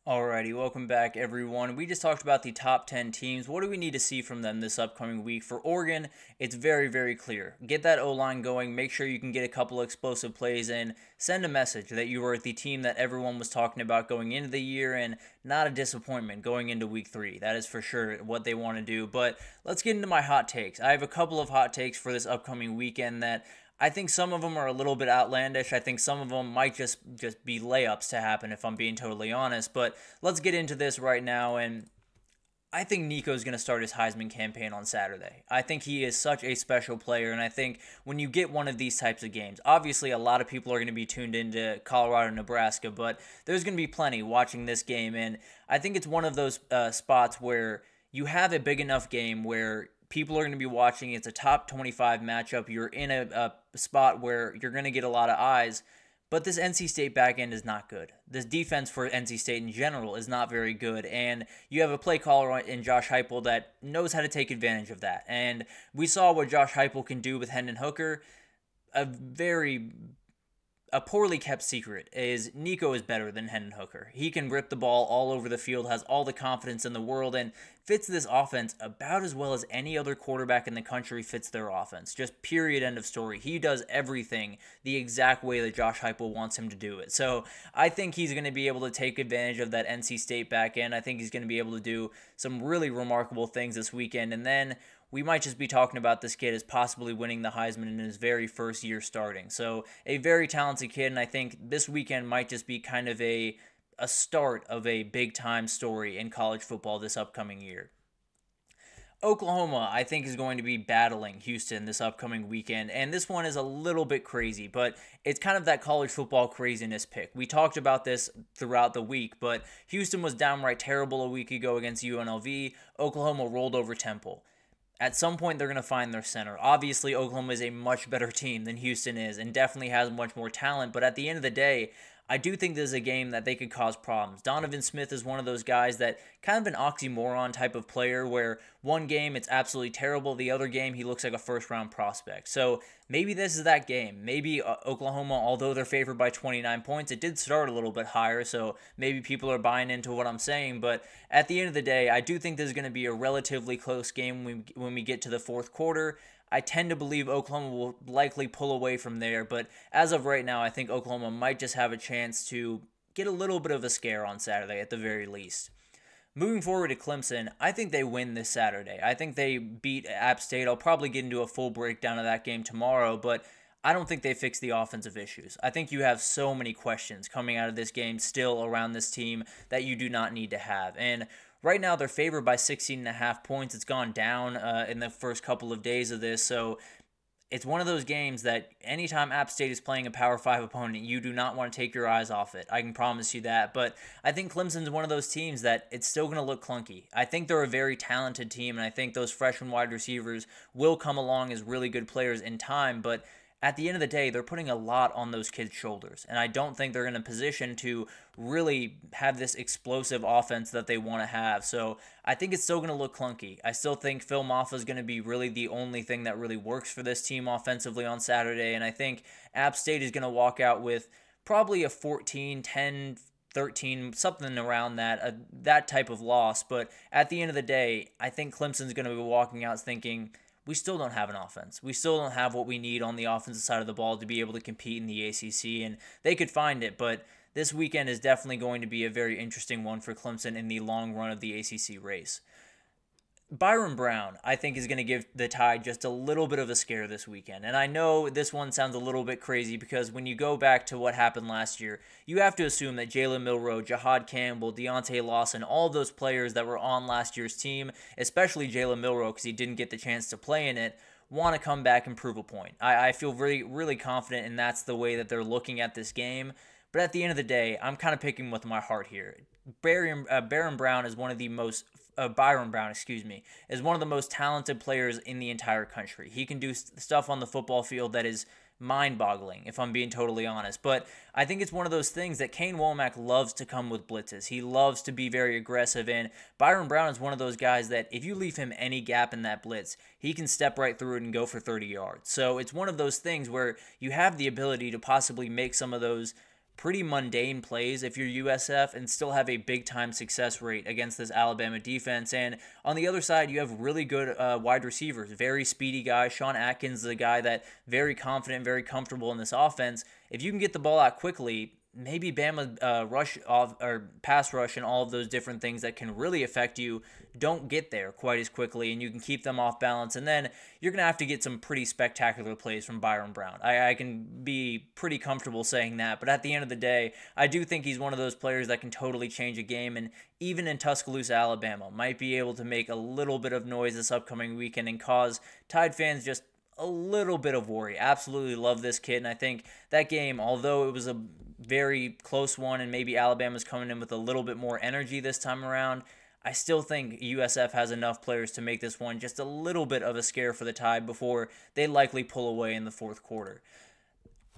Alrighty, welcome back everyone. We just talked about the top 10 teams. What do we need to see from them this upcoming week? For Oregon, it's very, very clear. Get that O-line going, make sure you can get a couple of explosive plays in, send a message that you were the team that everyone was talking about going into the year and not a disappointment going into week 3. That is for sure what they want to do. But let's get into my hot takes. I have a couple of hot takes for this upcoming weekend that I think some of them are a little bit outlandish. I think some of them might just be layups to happen if I'm being totally honest. But let's get into this right now. And I think Nico's going to start his Heisman campaign on Saturday. I think he is such a special player. And I think when you get one of these types of games, obviously a lot of people are going to be tuned into Colorado, Nebraska, but there's going to be plenty watching this game. And I think it's one of those spots where you have a big enough game where people are going to be watching. It's a top 25 matchup. You're in a spot where you're going to get a lot of eyes, but this NC State back end is not good. This defense for NC State in general is not very good, and you have a play caller in Josh Heupel that knows how to take advantage of that. And we saw what Josh Heupel can do with Hendon Hooker. A poorly kept secret is Nico is better than Hendon Hooker. He can rip the ball all over the field, has all the confidence in the world, and fits this offense about as well as any other quarterback in the country fits their offense. Just period, end of story. He does everything the exact way that Josh Heupel wants him to do it. So I think he's going to be able to take advantage of that NC State back end. I think he's going to be able to do some really remarkable things this weekend. And then we might just be talking about this kid as possibly winning the Heisman in his very first year starting. So a very talented kid, and I think this weekend might just be kind of a start of a big-time story in college football this upcoming year. Oklahoma, I think, is going to be battling Houston this upcoming weekend, and this one is a little bit crazy, but it's kind of that college football craziness pick. We talked about this throughout the week, but Houston was downright terrible a week ago against UNLV. Oklahoma rolled over Temple. At some point, they're going to find their center. Obviously, Oklahoma is a much better team than Houston is and definitely has much more talent. But at the end of the day, I do think this is a game that they could cause problems. Donovan Smith is one of those guys that kind of an oxymoron type of player where one game it's absolutely terrible, the other game he looks like a first-round prospect. So maybe this is that game. Maybe Oklahoma, although they're favored by 29 points, it did start a little bit higher, so maybe people are buying into what I'm saying. But at the end of the day, I do think this is going to be a relatively close game when we get to the fourth quarter. I tend to believe Oklahoma will likely pull away from there, but as of right now, I think Oklahoma might just have a chance to get a little bit of a scare on Saturday at the very least. Moving forward to Clemson, I think they win this Saturday. I think they beat App State. I'll probably get into a full breakdown of that game tomorrow, but I don't think they fix the offensive issues. I think you have so many questions coming out of this game still around this team that you do not need to have. And right now, they're favored by 16.5 points. It's gone down in the first couple of days of this, so it's one of those games that anytime App State is playing a Power 5 opponent, you do not want to take your eyes off it. I can promise you that. But I think Clemson's one of those teams that it's still going to look clunky. I think they're a very talented team, and I think those freshman wide receivers will come along as really good players in time, but at the end of the day, they're putting a lot on those kids' shoulders. And I don't think they're in a position to really have this explosive offense that they want to have. So I think it's still going to look clunky. I still think Phil Maffa is going to be really the only thing that really works for this team offensively on Saturday. And I think App State is going to walk out with probably a 14, 10, 13, something around that type of loss. But at the end of the day, I think Clemson's going to be walking out thinking, we still don't have an offense. We still don't have what we need on the offensive side of the ball to be able to compete in the ACC, and they could find it, but this weekend is definitely going to be a very interesting one for Clemson in the long run of the ACC race. Byron Brown, I think, is going to give the Tide just a little bit of a scare this weekend. And I know this one sounds a little bit crazy because when you go back to what happened last year, you have to assume that Jalen Milroe, Jahad Campbell, Deontay Lawson, all those players that were on last year's team, especially Jalen Milroe because he didn't get the chance to play in it, want to come back and prove a point. I feel really, really confident, and that's the way that they're looking at this game. But at the end of the day, I'm kind of picking with my heart here. Byron Brown is one of the most talented players in the entire country. He can do stuff on the football field that is mind-boggling, if I'm being totally honest. But I think it's one of those things that Kane Womack loves to come with blitzes. He loves to be very aggressive, and Byron Brown is one of those guys that if you leave him any gap in that blitz, he can step right through it and go for 30 yards. So it's one of those things where you have the ability to possibly make some of those pretty mundane plays if you're USF and still have a big-time success rate against this Alabama defense. And on the other side, you have really good wide receivers, very speedy guys. Sean Atkins is a guy that very confident, very comfortable in this offense. If you can get the ball out quickly, maybe Bama rush off or pass rush and all of those different things that can really affect you don't get there quite as quickly, and you can keep them off balance. And then you're going to have to get some pretty spectacular plays from Byron Brown. I can be pretty comfortable saying that, but at the end of the day, I do think he's one of those players that can totally change a game, and even in Tuscaloosa, Alabama, might be able to make a little bit of noise this upcoming weekend and cause Tide fans just a little bit of worry. Absolutely love this kid, and I think that game, although it was a very close one and maybe Alabama's coming in with a little bit more energy this time around, I still think USF has enough players to make this one just a little bit of a scare for the Tide before they likely pull away in the fourth quarter.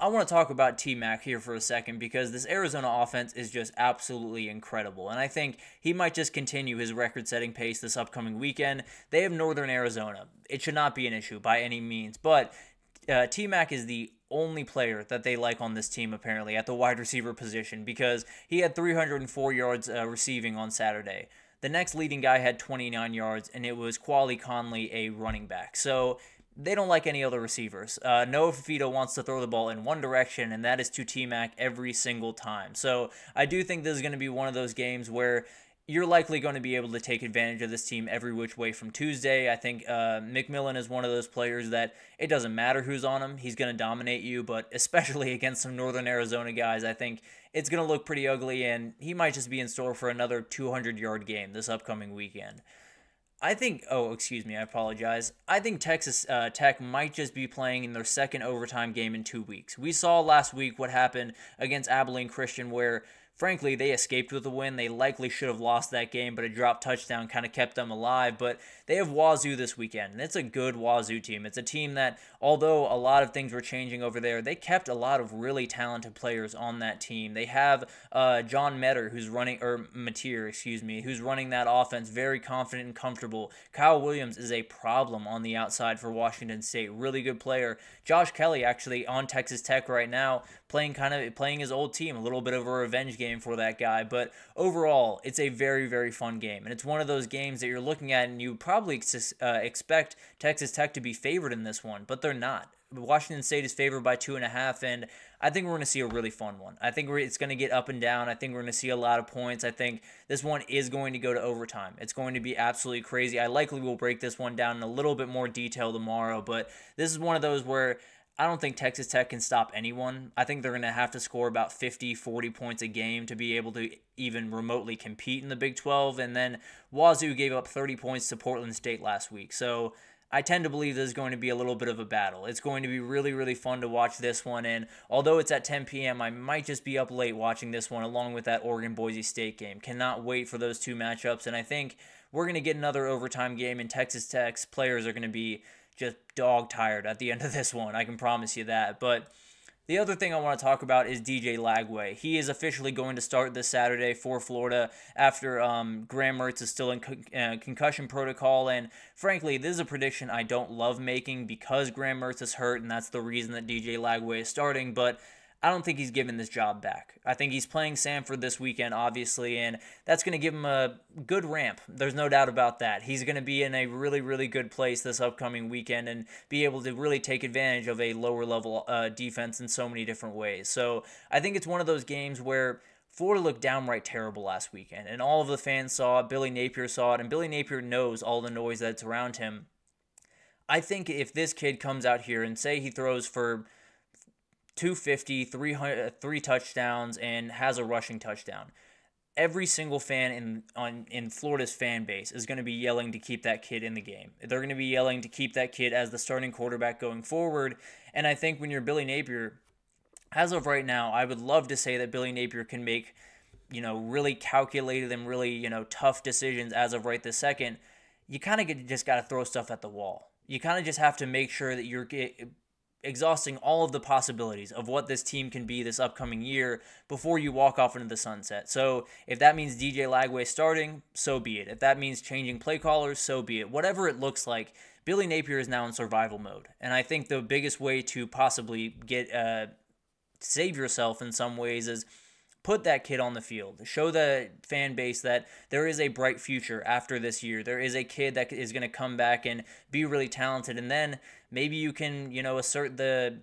I want to talk about T-Mac here for a second because this Arizona offense is just absolutely incredible, and I think he might just continue his record-setting pace this upcoming weekend. They have Northern Arizona. It should not be an issue by any means, but T-Mac is the only player that they like on this team apparently at the wide receiver position because he had 304 yards receiving on Saturday. The next leading guy had 29 yards, and it was Quali Conley, a running back. So they don't like any other receivers. Noah Fafita wants to throw the ball in one direction, and that is to T-Mac every single time. So I do think this is going to be one of those games where you're likely going to be able to take advantage of this team every which way from Tuesday. I think McMillan is one of those players that it doesn't matter who's on him. He's going to dominate you, but especially against some Northern Arizona guys, I think it's going to look pretty ugly, and he might just be in store for another 200-yard game this upcoming weekend. I think Texas Tech might just be playing in their second overtime game in 2 weeks. We saw last week what happened against Abilene Christian where, frankly, they escaped with a win. They likely should have lost that game, but a dropped touchdown kind of kept them alive. But they have Wazoo this weekend, and it's a good Wazoo team. It's a team that, although a lot of things were changing over there, they kept a lot of really talented players on that team. They have John Metter, who's running that offense, very confident and comfortable. Kyle Williams is a problem on the outside for Washington State, really good player. Josh Kelly actually on Texas Tech right now, playing his old team, a little bit of a revenge game for that guy. But overall, it's a very, very fun game, and it's one of those games that you're looking at and you probably expect Texas Tech to be favored in this one, but they're not. Washington State is favored by 2.5, and I think we're going to see a really fun one. I think it's going to get up and down. I think we're going to see a lot of points. I think this one is going to go to overtime. It's going to be absolutely crazy. I likely will break this one down in a little bit more detail tomorrow, but this is one of those where I don't think Texas Tech can stop anyone. I think they're going to have to score about 50, 40 points a game to be able to even remotely compete in the Big 12. And then Wazoo gave up 30 points to Portland State last week. So I tend to believe this is going to be a little bit of a battle. It's going to be really, really fun to watch this one. And although it's at 10 p.m., I might just be up late watching this one along with that Oregon-Boise State game. Cannot wait for those two matchups. And I think we're going to get another overtime game, and Texas Tech's players are going to be just dog tired at the end of this one. I can promise you that. But the other thing I want to talk about is DJ Lagway. He is officially going to start this Saturday for Florida after Graham Mertz is still in concussion protocol. And frankly, this is a prediction I don't love making because Graham Mertz is hurt, and that's the reason that DJ Lagway is starting. But I don't think he's giving this job back. I think he's playing Samford this weekend, obviously, and that's going to give him a good ramp. There's no doubt about that. He's going to be in a really, really good place this upcoming weekend and be able to really take advantage of a lower-level defense in so many different ways. So I think it's one of those games where Florida looked downright terrible last weekend, and all of the fans saw it. Billy Napier saw it, and Billy Napier knows all the noise that's around him. I think if this kid comes out here and say he throws for 250, 3 touchdowns, and has a rushing touchdown, every single fan in Florida's fan base is going to be yelling to keep that kid in the game. They're going to be yelling to keep that kid as the starting quarterback going forward. And I think when you're Billy Napier, as of right now, I would love to say that Billy Napier can make, really calculated and really, tough decisions as of right this second. You kind of just got to throw stuff at the wall. You kind of just have to make sure that you're exhausting all of the possibilities of what this team can be this upcoming year before you walk off into the sunset. So if that means DJ Lagway starting, so be it. If that means changing play callers, so be it. Whatever it looks like, Billy Napier is now in survival mode. And I think the biggest way to possibly get save yourself in some ways is put that kid on the field. Show the fan base that there is a bright future after this year. There is a kid that is going to come back and be really talented. And then maybe you can, assert the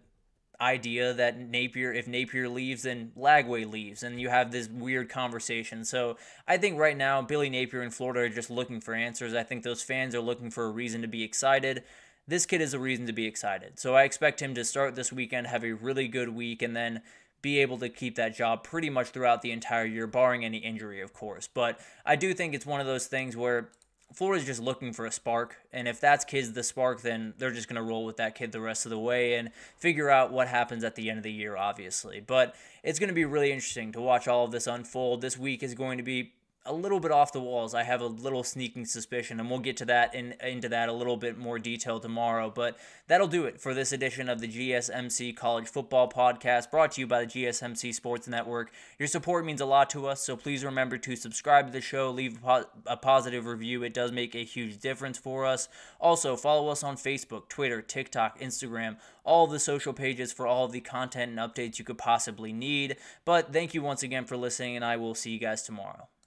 idea that if Napier leaves, then Lagway leaves, and you have this weird conversation. So I think right now, Billy Napier in Florida are just looking for answers. I think those fans are looking for a reason to be excited. This kid is a reason to be excited. So I expect him to start this weekend, have a really good week, and then be able to keep that job pretty much throughout the entire year, barring any injury, of course. But I do think it's one of those things where Florida's just looking for a spark, and if that's kid's the spark, then they're just going to roll with that kid the rest of the way and figure out what happens at the end of the year, obviously. But it's going to be really interesting to watch all of this unfold. This week is going to be a little bit off the walls. I have a little sneaking suspicion, and we'll get to that into that a little bit more detail tomorrow. But that'll do it for this edition of the GSMC College Football Podcast, brought to you by the GSMC Sports Network. Your support means a lot to us, so please remember to subscribe to the show, leave a positive review. It does make a huge difference for us. Also, follow us on Facebook, Twitter, TikTok, Instagram, all of the social pages for all of the content and updates you could possibly need. But thank you once again for listening, and I will see you guys tomorrow.